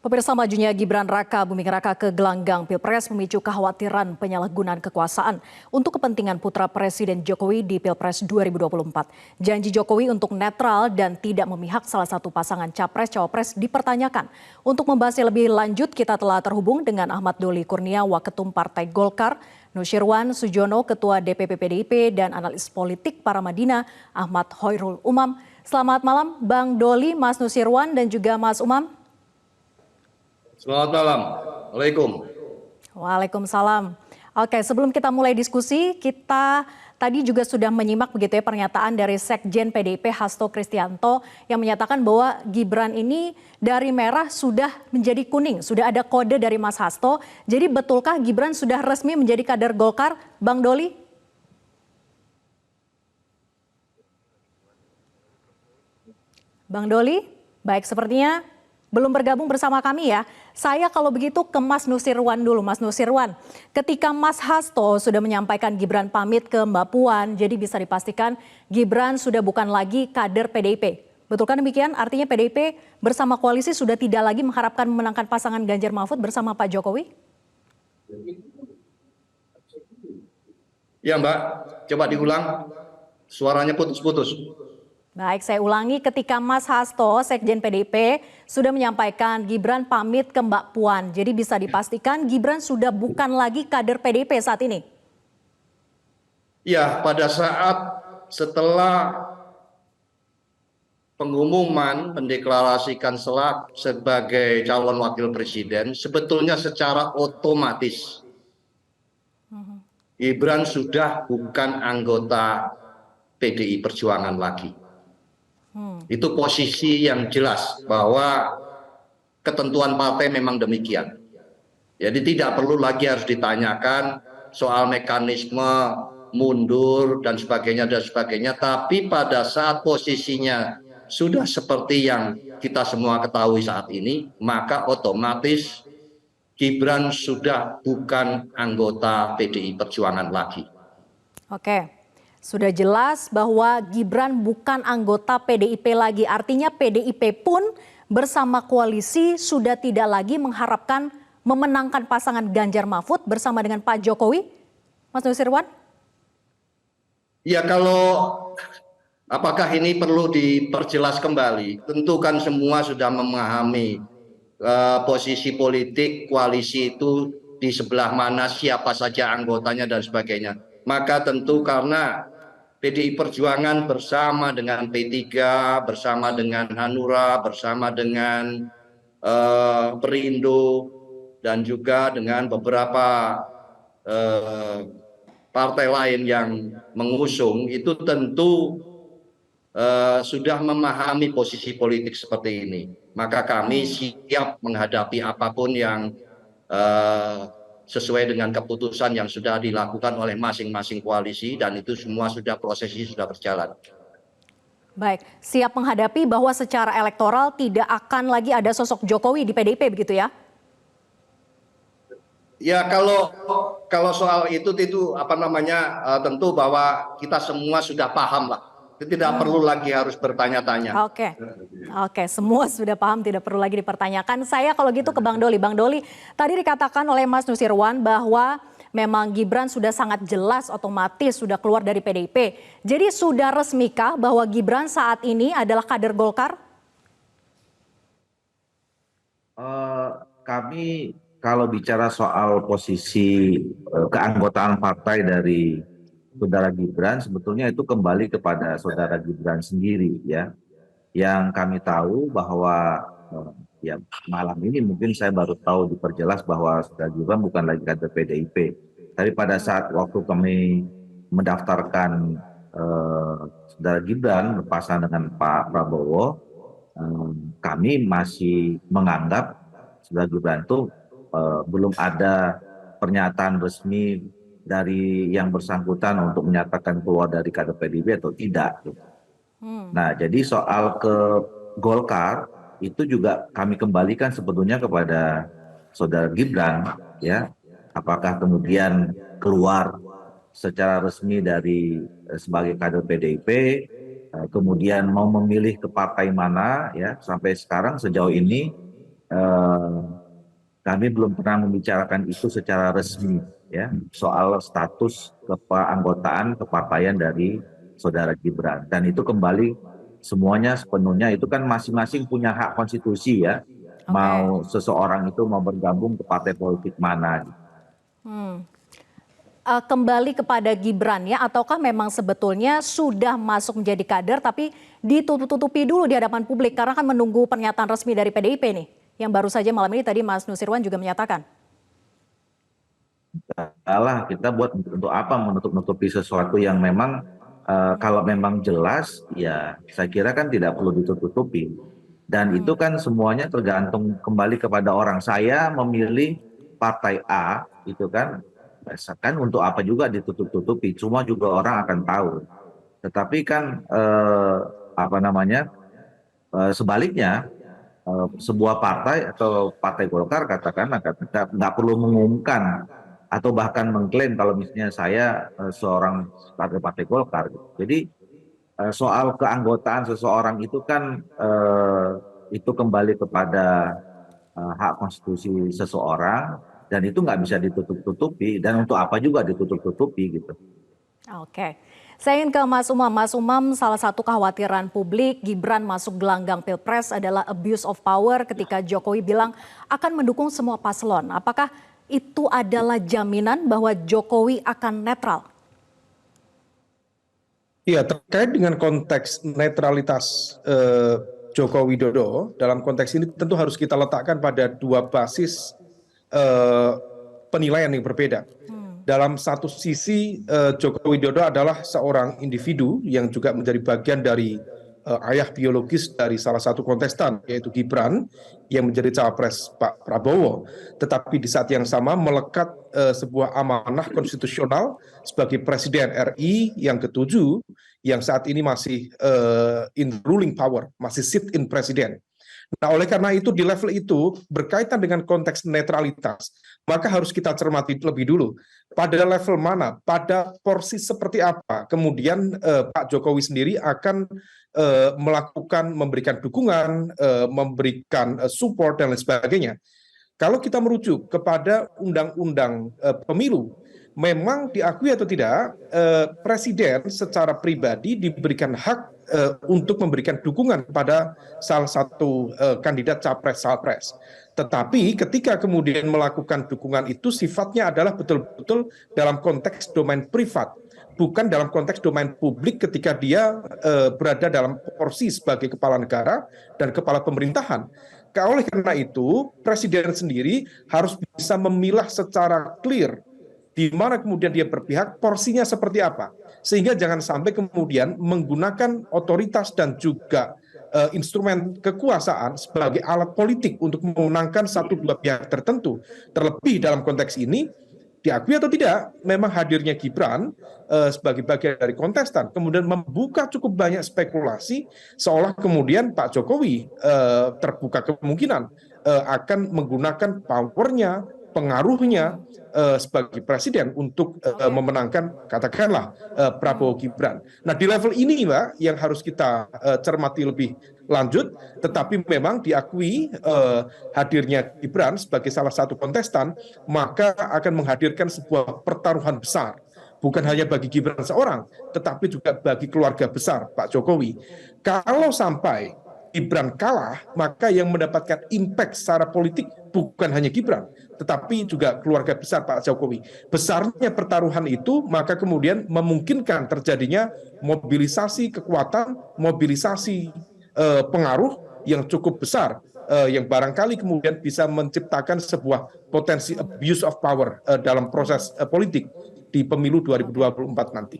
Pemirsa, majunya Gibran Raka Buming Raka ke gelanggang Pilpres memicu kekhawatiran penyalahgunaan kekuasaan untuk kepentingan putra Presiden Jokowi di Pilpres 2024. Janji Jokowi untuk netral dan tidak memihak salah satu pasangan Capres-Cawapres dipertanyakan. Untuk membahasnya lebih lanjut, kita telah terhubung dengan Ahmad Doli Kurnia, Waketum Partai Golkar, Nusirwan Sujono, Ketua DPP PDIP, dan analis politik Paramadina, Ahmad Hoirul Umam. Selamat malam Bang Doli, Mas Nusirwan, dan juga Mas Umam. Selamat malam. Waalaikumsalam. Waalaikumsalam. Oke, sebelum kita mulai diskusi, kita tadi juga sudah menyimak begitu ya pernyataan dari Sekjen PDIP Hasto Kristianto yang menyatakan bahwa Gibran ini dari merah sudah menjadi kuning, sudah ada kode dari Mas Hasto. Jadi betulkah Gibran sudah resmi menjadi kader Golkar, Bang Doli? Bang Doli, baik, sepertinya belum bergabung bersama kami ya. Saya kalau begitu ke Mas Nusirwan dulu. Mas Nusirwan, ketika Mas Hasto sudah menyampaikan Gibran pamit ke Mbak Puan, jadi bisa dipastikan Gibran sudah bukan lagi kader PDIP. Betulkah demikian? Artinya PDIP bersama koalisi sudah tidak lagi mengharapkan memenangkan pasangan Ganjar Mahfud bersama Pak Jokowi? Ya Mbak, coba diulang. Suaranya putus-putus. Baik, saya ulangi, ketika Mas Hasto, Sekjen PDIP, sudah menyampaikan Gibran pamit ke Mbak Puan. Jadi bisa dipastikan Gibran sudah bukan lagi kader PDIP saat ini? Ya, pada saat setelah pengumuman mendeklarasikan sebagai calon wakil presiden, sebetulnya secara otomatis Gibran sudah bukan anggota PDI Perjuangan lagi. Itu posisi yang jelas bahwa ketentuan partai memang demikian. Jadi tidak perlu lagi harus ditanyakan soal mekanisme mundur dan sebagainya. Tapi pada saat posisinya sudah seperti yang kita semua ketahui saat ini, maka otomatis Gibran sudah bukan anggota PDI Perjuangan lagi. Oke. Sudah jelas bahwa Gibran bukan anggota PDIP lagi. Artinya PDIP pun bersama koalisi sudah tidak lagi mengharapkan memenangkan pasangan Ganjar Mahfud bersama dengan Pak Jokowi. Mas Nusirwan? Ya, apakah ini perlu diperjelas kembali? Tentu kan semua sudah memahami posisi politik koalisi itu di sebelah mana, siapa saja anggotanya dan sebagainya. Maka tentu karena PDI Perjuangan bersama dengan P3, bersama dengan Hanura, bersama dengan Perindo, dan juga dengan beberapa partai lain yang mengusung, itu tentu sudah memahami posisi politik seperti ini. Maka kami siap menghadapi apapun yang sesuai dengan keputusan yang sudah dilakukan oleh masing-masing koalisi, dan itu semua prosesnya sudah berjalan. Baik, siap menghadapi bahwa secara elektoral tidak akan lagi ada sosok Jokowi di PDIP begitu ya? Ya, kalau soal itu tentu bahwa kita semua sudah paham lah. Tidak perlu lagi harus bertanya-tanya. Oke, semua sudah paham, tidak perlu lagi dipertanyakan. Saya kalau gitu ke Bang Doli. Bang Doli, tadi dikatakan oleh Mas Nusirwan bahwa memang Gibran sudah sangat jelas otomatis sudah keluar dari PDIP. Jadi sudah resmikah bahwa Gibran saat ini adalah kader Golkar? Kami kalau bicara soal posisi keanggotaan partai dari saudara Gibran, sebetulnya itu kembali kepada saudara Gibran sendiri ya. Yang kami tahu bahwa ya malam ini mungkin saya baru tahu diperjelas bahwa saudara Gibran bukan lagi kader PDIP. Tapi pada saat waktu kami mendaftarkan saudara Gibran berpasangan dengan Pak Prabowo, kami masih menganggap saudara Gibran itu belum ada pernyataan resmi dari yang bersangkutan untuk menyatakan keluar dari kader PDIP atau tidak. Nah, jadi soal ke Golkar itu juga kami kembalikan sebetulnya kepada saudara Gibran, ya, apakah kemudian keluar secara resmi dari sebagai kader PDIP, kemudian mau memilih ke partai mana, ya, sampai sekarang sejauh ini eh, kami belum pernah membicarakan itu secara resmi ya soal status keanggotaan kepartaian dari saudara Gibran, dan itu kembali semuanya sepenuhnya itu kan masing-masing punya hak konstitusi ya, Oke. mau seseorang itu mau bergabung ke partai politik mana. Hmm. Kembali kepada Gibran ya, ataukah memang sebetulnya sudah masuk menjadi kader tapi ditutup-tutupi dulu di hadapan publik karena kan menunggu pernyataan resmi dari PDIP nih, yang baru saja malam ini tadi Mas Nusirwan juga menyatakan. Alah, kita buat untuk apa menutup-nutupi sesuatu yang memang kalau memang jelas ya saya kira kan tidak perlu ditutup-tutupi, dan itu kan semuanya tergantung kembali kepada orang. Saya memilih partai A itu kan untuk apa juga ditutup-tutupi, semua juga orang akan tahu. Tetapi kan apa namanya, sebaliknya sebuah partai atau partai Golkar katakanlah nggak perlu mengumumkan atau bahkan mengklaim kalau misalnya saya seorang partai Golkar gitu. Jadi soal keanggotaan seseorang itu kan itu kembali kepada hak konstitusi seseorang, dan itu nggak bisa ditutup-tutupi, dan untuk apa juga ditutup-tutupi gitu. Oke, saya ingin ke Mas Umam. Mas Umam, salah satu kekhawatiran publik Gibran masuk gelanggang Pilpres adalah abuse of power ketika Jokowi bilang akan mendukung semua paslon. Apakah itu adalah jaminan bahwa Jokowi akan netral? Iya, terkait dengan konteks netralitas Joko Widodo, dalam konteks ini tentu harus kita letakkan pada dua basis penilaian yang berbeda. Dalam satu sisi, Joko Widodo adalah seorang individu yang juga menjadi bagian dari ayah biologis dari salah satu kontestan, yaitu Gibran, yang menjadi cawapres Pak Prabowo. Tetapi di saat yang sama melekat sebuah amanah konstitusional sebagai Presiden RI yang ketujuh, yang saat ini masih in ruling power, masih sit in presiden. Nah, oleh karena itu di level itu berkaitan dengan konteks netralitas, maka harus kita cermati lebih dulu pada level mana, pada porsi seperti apa kemudian Pak Jokowi sendiri akan melakukan, memberikan dukungan, memberikan support dan lain sebagainya. Kalau kita merujuk kepada undang-undang pemilu, memang diakui atau tidak, presiden secara pribadi diberikan hak untuk memberikan dukungan pada salah satu kandidat capres-cawapres. Tetapi ketika kemudian melakukan dukungan itu sifatnya adalah betul-betul dalam konteks domain privat, bukan dalam konteks domain publik ketika dia berada dalam porsi sebagai kepala negara dan kepala pemerintahan. Oleh karena itu, presiden sendiri harus bisa memilah secara clear di mana kemudian dia berpihak, porsinya seperti apa. Sehingga jangan sampai kemudian menggunakan otoritas dan juga instrumen kekuasaan sebagai alat politik untuk memenangkan satu dua pihak tertentu. Terlebih dalam konteks ini, diakui atau tidak, memang hadirnya Gibran sebagai bagian dari kontestan kemudian membuka cukup banyak spekulasi seolah kemudian Pak Jokowi terbuka kemungkinan akan menggunakan powernya, pengaruhnya sebagai presiden untuk memenangkan katakanlah Prabowo Gibran. Nah, di level ini Mbak yang harus kita cermati lebih lanjut, tetapi memang diakui hadirnya Gibran sebagai salah satu kontestan, maka akan menghadirkan sebuah pertaruhan besar. Bukan hanya bagi Gibran seorang, tetapi juga bagi keluarga besar Pak Jokowi. Kalau sampai Gibran kalah, maka yang mendapatkan impact secara politik bukan hanya Gibran, tetapi juga keluarga besar Pak Jokowi. Besarnya pertaruhan itu, maka kemudian memungkinkan terjadinya mobilisasi kekuatan, mobilisasi pengaruh yang cukup besar, yang barangkali kemudian bisa menciptakan sebuah potensi abuse of power dalam proses politik di pemilu 2024 nanti.